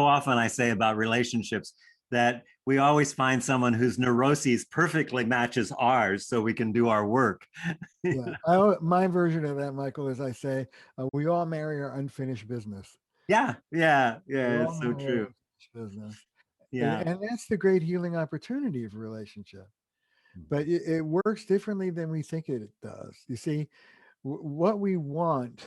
often I say about relationships that we always find someone whose neuroses perfectly matches ours so we can do our work. Yeah. My version of that, Michael, is I say, we all marry our unfinished business. Yeah, yeah, We yeah, all it's so marry our true. unfinished business. Yeah. And that's the great healing opportunity of a relationship. But it works differently than we think it does. You see, what we want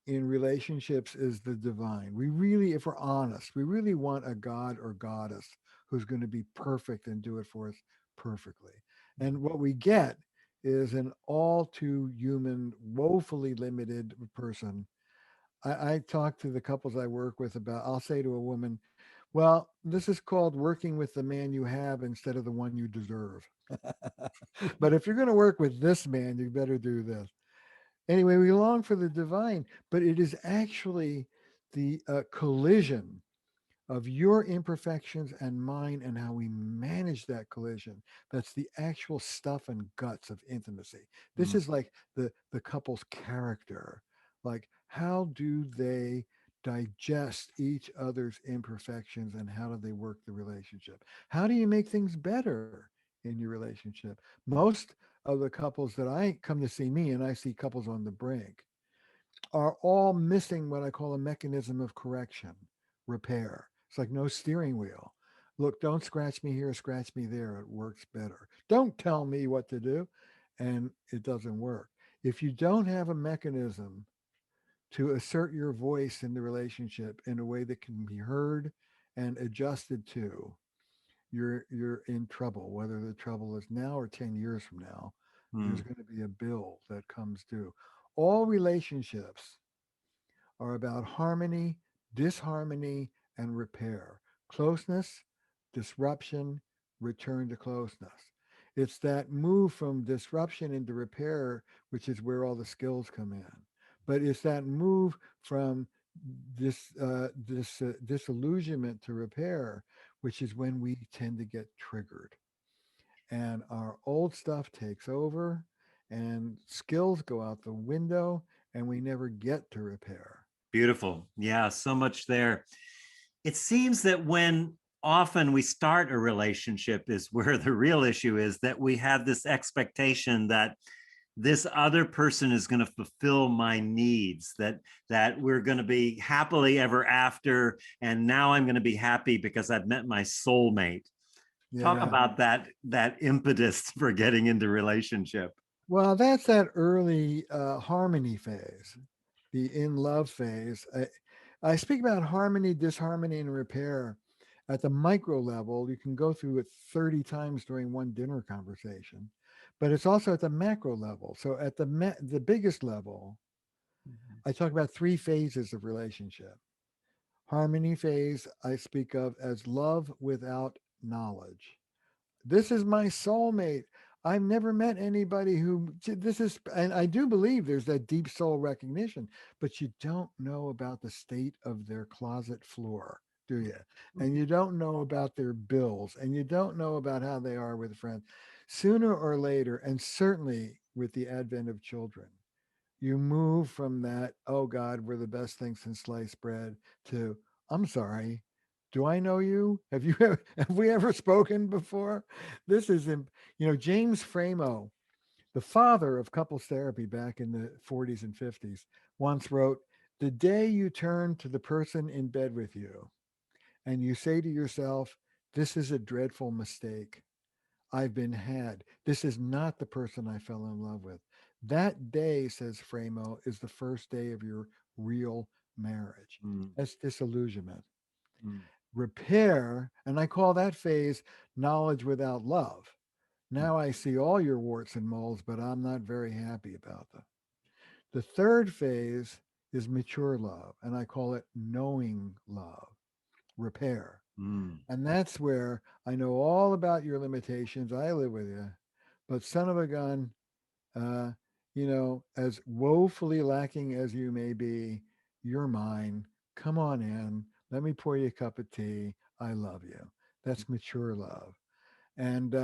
in relationships is the divine. We really, if we're honest, we really want a god or goddess who's going to be perfect and do it for us perfectly. And what we get is an all too human, woefully limited person. I talk to the couples I work with about, I'll say to a woman, well, this is called working with the man you have instead of the one you deserve. But if you're going to work with this man, you better do this. Anyway, we long for the divine, but it is actually the collision of your imperfections and mine and how we manage that collision. That's the actual stuff and guts of intimacy. This Mm. is like the couple's character. Like, how do they digest each other's imperfections and how do they work the relationship? How do you make things better in your relationship? Most of the couples that I come to see me, and I see couples on the brink, are all missing what I call a mechanism of correction, repair. It's like no steering wheel. Look, don't scratch me here, scratch me there. It works better. Don't tell me what to do, and it doesn't work. If you don't have a mechanism to assert your voice in the relationship in a way that can be heard and adjusted to, you're in trouble. Whether the trouble is now or 10 years from now, there's Mm. going to be a bill that comes due. All relationships are about harmony, disharmony, and repair. Closeness, disruption, return to closeness. It's that move from disruption into repair, which is where all the skills come in. But it's that move from disillusionment to repair, which is when we tend to get triggered and our old stuff takes over and skills go out the window and we never get to repair. Beautiful. Yeah, so much there. It seems that when often we start a relationship is where the real issue is, that we have this expectation that this other person is going to fulfill my needs, that we're going to be happily ever after, and now I'm going to be happy because I've met my soulmate. Talk Yeah. about that impetus for getting into relationship. Well, that's that early harmony phase, the in love phase. I speak about harmony, disharmony, and repair at the micro level. You can go through it 30 times during one dinner conversation, but it's also at the macro level. So at the biggest level, I talk about three phases of relationship. Harmony phase, I speak of as love without knowledge. This is my soulmate. I've never met anybody who this is, and I do believe there's that deep soul recognition, but you don't know about the state of their closet floor, do you? And you don't know about their bills, and you don't know about how they are with friends. Sooner or later, and certainly with the advent of children, you move from that, oh God, we're the best thing since sliced bread, to, I'm sorry, do I know you? Have you ever, have we ever spoken before? This is, James Framo, the father of couples therapy back in the 40s and 50s, once wrote, the day you turn to the person in bed with you and you say to yourself, this is a dreadful mistake. I've been had. This is not the person I fell in love with. That day, says Framo, is the first day of your real marriage. Mm, That's disillusionment. mm, Repair, and I call that phase knowledge without love. mm, Now I see all your warts and moles, but I'm not very happy about them. The third phase is mature love, and I call it knowing love, repair. mm. And that's where I know all about your limitations. I live with you, but son of a gun, uh, as woefully lacking as you may be, you're mine. Come on in. Let me pour you a cup of tea. I love you. That's mature love. And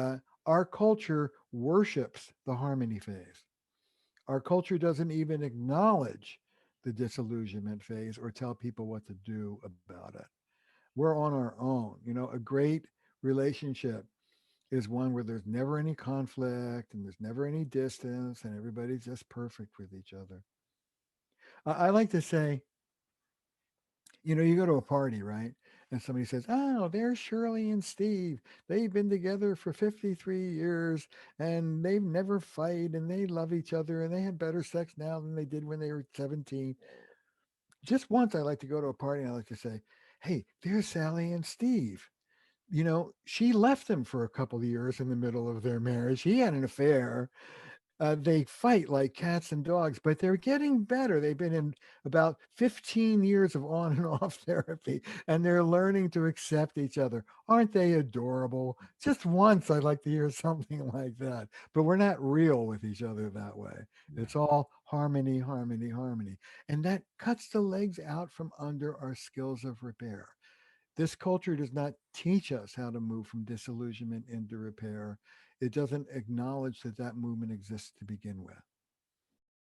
our culture worships the harmony phase. Our culture doesn't even acknowledge the disillusionment phase or tell people what to do about it. we're on our own. You know, a great relationship is one where there's never any conflict and there's never any distance and everybody's just perfect with each other. I like to say, you know, you go to a party, right? And somebody says, "Oh, there's Shirley and Steve. They've been together for 53 years and they've never fight and they love each other and they have better sex now than they did when they were 17." Just once, I like to go to a party and I like to say, "Hey, there's Sally and Steve. You know, she left him for a couple of years in the middle of their marriage. He had an affair. They fight like cats and dogs, but they're getting better. They've been in about 15 years of on and off therapy, and they're learning to accept each other. Aren't they adorable?" Just once, I'd like to hear something like that. But we're not real with each other that way. It's all harmony, harmony, harmony. And that cuts the legs out from under our skills of repair. This culture does not teach us how to move from disillusionment into repair. It doesn't acknowledge that that movement exists to begin with.